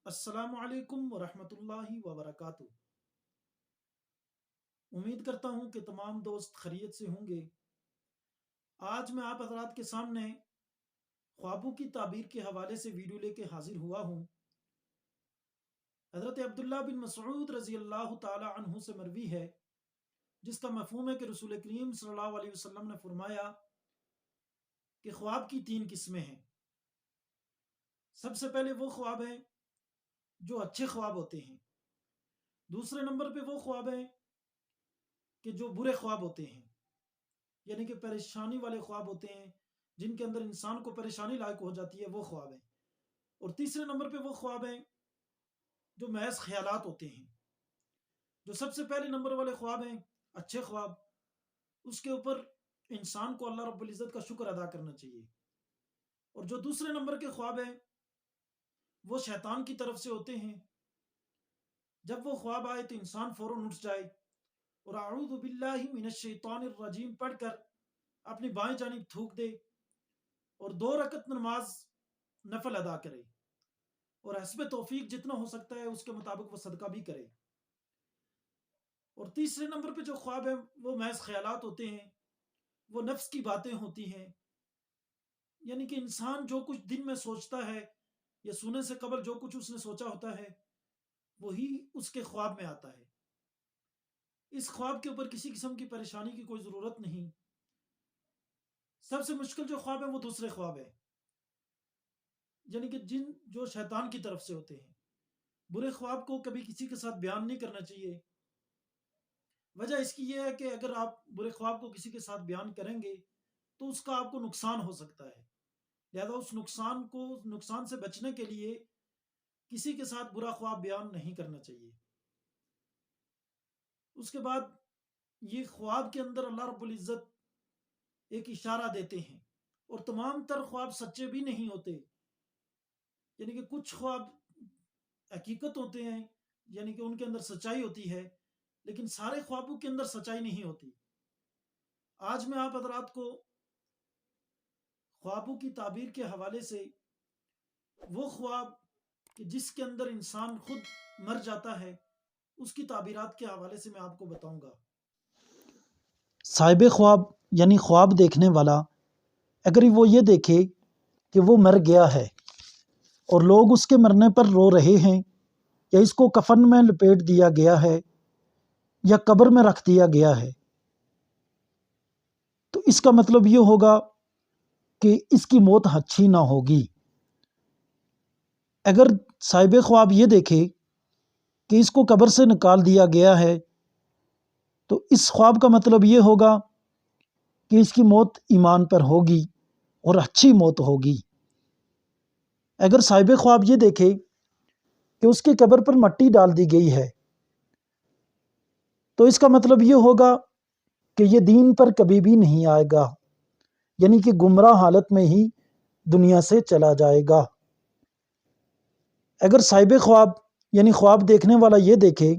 अस्सलामु अलैकुम वरहमतुल्लाहि वबरकातुह। उम्मीद करता हूँ कि तमाम दोस्त खैरियत से होंगे। आज मैं आप हज़रात के सामने ख्वाबों की ताबीर के हवाले से वीडियो लेके हाजिर हुआ हूँ। हज़रत अब्दुल्ला बिन मसऊद रज़ी अल्लाह ताला अन्हु से मरवी है, जिसका मफ़हूम है कि रसूल करीम सल्लल्लाहु अलैहि वसल्लम ने फरमाया कि ख्वाब की तीन किस्में हैं। सबसे पहले वो ख्वाब हैं जो अच्छे ख्वाब होते हैं। दूसरे नंबर पे वो ख्वाब हैं कि जो बुरे ख्वाब होते हैं, यानी कि परेशानी वाले ख्वाब होते हैं, जिनके अंदर इंसान को परेशानी लायक हो जाती है, वो ख्वाब हैं। और तीसरे नंबर पे वो ख्वाब हैं जो महज ख्यालात होते हैं। जो सबसे पहले नंबर वाले ख्वाब हैं, अच्छे ख्वाब, उसके ऊपर इंसान को अल्लाह रब्बुल इज़्ज़त का शुक्र अदा करना चाहिए। और जो दूसरे नंबर के ख्वाब हैं, वो शैतान की तरफ से होते हैं। जब वो ख्वाब आए तो इंसान फ़ौरन उठ जाए और अऊज़ु बिल्लाहि मिनश शैतानिर रजीम पढ़कर अपनी बाएं जानिब थूक दे और 2 रकत नमाज नफल अदा करे और हस्ब तौफीक जितना हो सकता है उसके मुताबिक वो सदका भी करे। और तीसरे नंबर पे जो ख्वाब है वो महज ख्यालात होते हैं, वो नफ्स की बातें होती हैं, यानी कि इंसान जो कुछ दिन में सोचता है या सोने से कबल जो कुछ उसने सोचा होता है वही उसके ख्वाब में आता है। इस ख्वाब के ऊपर किसी किस्म की परेशानी की कोई ज़रूरत नहीं। सबसे मुश्किल जो ख्वाब है वो दूसरे ख्वाब है, यानी कि जिन जो शैतान की तरफ से होते हैं। बुरे ख्वाब को कभी किसी के साथ बयान नहीं करना चाहिए। वजह इसकी यह है कि अगर आप बुरे ख्वाब को किसी के साथ बयान करेंगे तो उसका आपको नुकसान हो सकता है। लिहाजा उस नुकसान से बचने के लिए किसी के साथ बुरा ख्वाब बयान नहीं करना चाहिए। उसके बाद ये ख्वाब के अंदर अल्लाह रब्बुल इज़्ज़त एक इशारा देते हैं और तमाम तर ख्वाब सच्चे भी नहीं होते, यानी कि कुछ ख्वाब हकीकत होते हैं, यानी कि उनके अंदर सच्चाई होती है, लेकिन सारे ख्वाबों के अंदर सच्चाई नहीं होती। आज मैं आप हजरात को ख्वाबों की ताबीर के हवाले से वो ख्वाब कि जिसके अंदर इंसान खुद मर जाता है उसकी ताबीरात के हवाले से मैं आपको बताऊंगा। साहिब ख्वाब यानी ख्वाब देखने वाला अगर वो ये देखे कि वो मर गया है और लोग उसके मरने पर रो रहे हैं, या इसको कफन में लपेट दिया गया है या कब्र में रख दिया गया है, तो इसका मतलब ये होगा कि इसकी मौत अच्छी ना होगी। अगर साहिब ख्वाब ये देखे कि इसको कब्र से निकाल दिया गया है, तो इस ख्वाब का मतलब ये होगा कि इसकी मौत ईमान पर होगी और अच्छी मौत होगी। अगर साहिब ख्वाब ये देखे कि उसकी कब्र पर मट्टी डाल दी गई है, तो इसका मतलब ये होगा कि ये दीन पर कभी भी नहीं आएगा, यानी कि गुमराह हालत में ही दुनिया से चला जाएगा। अगर साहिब ख्वाब यानी ख्वाब देखने वाला ये देखे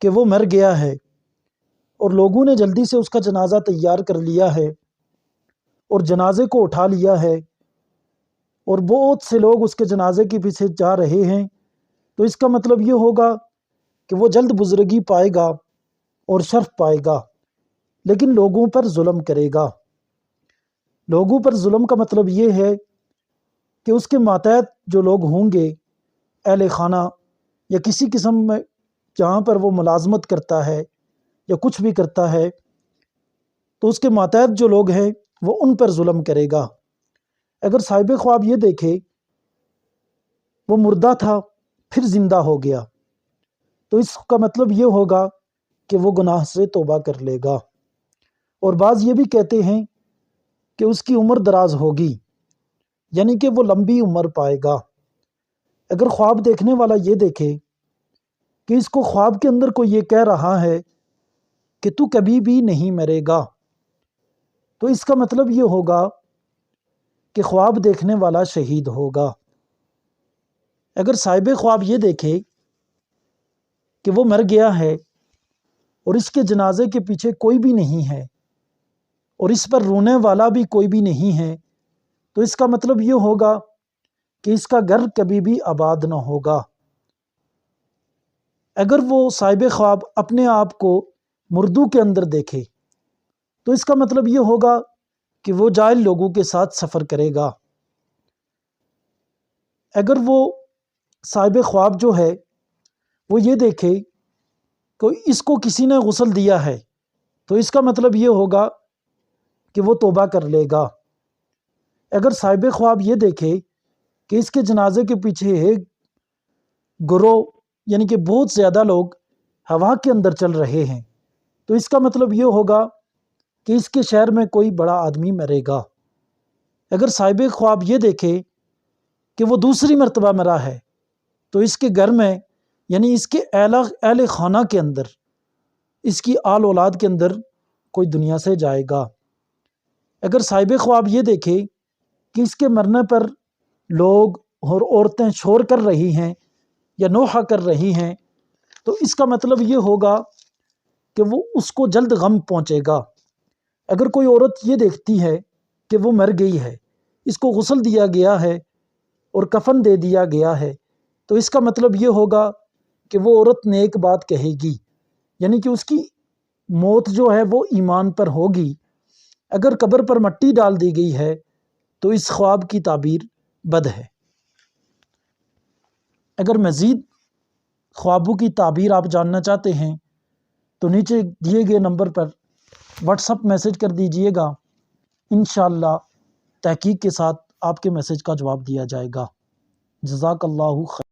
कि वो मर गया है और लोगों ने जल्दी से उसका जनाजा तैयार कर लिया है और जनाजे को उठा लिया है और बहुत से लोग उसके जनाजे के पीछे जा रहे हैं, तो इसका मतलब ये होगा कि वो जल्द बुजुर्गी पाएगा और शर्फ पाएगा, लेकिन लोगों पर जुल्म करेगा। लोगों पर जुल्म का मतलब ये है कि उसके मातहत जो लोग होंगे, अहले खाना या किसी किस्म में जहाँ पर वो मुलाजमत करता है या कुछ भी करता है, तो उसके मातहत जो लोग हैं वो उन पर जुल्म करेगा। अगर साहिब ख्वाब ये देखे वो मुर्दा था फिर जिंदा हो गया, तो इसका मतलब ये होगा कि वो गुनाह से तौबा कर लेगा। और बाज़ ये भी कहते हैं कि उसकी उम्र दराज होगी, यानी कि वो लंबी उम्र पाएगा। अगर ख्वाब देखने वाला ये देखे कि इसको ख्वाब के अंदर कोई ये कह रहा है कि तू कभी भी नहीं मरेगा, तो इसका मतलब ये होगा कि ख्वाब देखने वाला शहीद होगा। अगर साहिब ख्वाब ये देखे कि वो मर गया है और इसके जनाजे के पीछे कोई भी नहीं है और इस पर रोने वाला भी कोई भी नहीं है, तो इसका मतलब ये होगा کہ اس کا گھر کبھی بھی آباد نہ ہوگا۔ اگر وہ صاحب خواب اپنے آپ کو مردو کے اندر دیکھے تو اس کا مطلب یہ ہوگا کہ وہ جاہل لوگوں کے ساتھ سفر کرے گا۔ اگر وہ صاحب خواب جو ہے وہ یہ دیکھے کہ اس کو کسی نے غسل دیا ہے تو اس کا مطلب یہ ہوگا کہ وہ توبہ کر لے گا۔ اگر صاحب خواب یہ دیکھے کہ اس کے جنازے کے پیچھے ایک گروہ یعنی کہ بہت زیادہ لوگ ہوا کے اندر چل رہے ہیں تو اس کا مطلب یہ ہوگا کہ اس کے شہر میں کوئی بڑا آدمی مرے گا۔ اگر صاحب خواب یہ دیکھے کہ وہ دوسری مرتبہ مرا ہے تو اس کے گھر میں یعنی اس کے اہل خانہ کے اندر، اس کی آل اولاد کے اندر کوئی دنیا سے جائے گا۔ اگر صاحب خواب یہ دیکھے کہ اس کے مرنے پر لوگ اور عورتیں شور کر رہی ہیں یا نوحہ کر رہی ہیں تو اس کا مطلب یہ ہوگا کہ وہ اس کو جلد غم پہنچے گا۔ اگر کوئی عورت یہ دیکھتی ہے کہ وہ مر گئی ہے، اس کو غسل دیا گیا ہے اور کفن دے دیا گیا ہے تو اس کا مطلب یہ ہوگا کہ وہ عورت نیک بات کہے گی، یعنی کہ اس کی موت جو ہے وہ ایمان پر ہوگی۔ اگر قبر پر مٹی ڈال دی گئی ہے تو اس خواب کی تعبیر بد ہے۔ اگر مزید خوابوں کی تعبیر آپ جاننا چاہتے ہیں تو نیچے دیے گئے نمبر پر واٹس اپ میسج کر دیجئے گا، انشاءاللہ تحقیق کے ساتھ آپ کے میسج کا جواب دیا جائے گا۔ جزاک اللہ خیر۔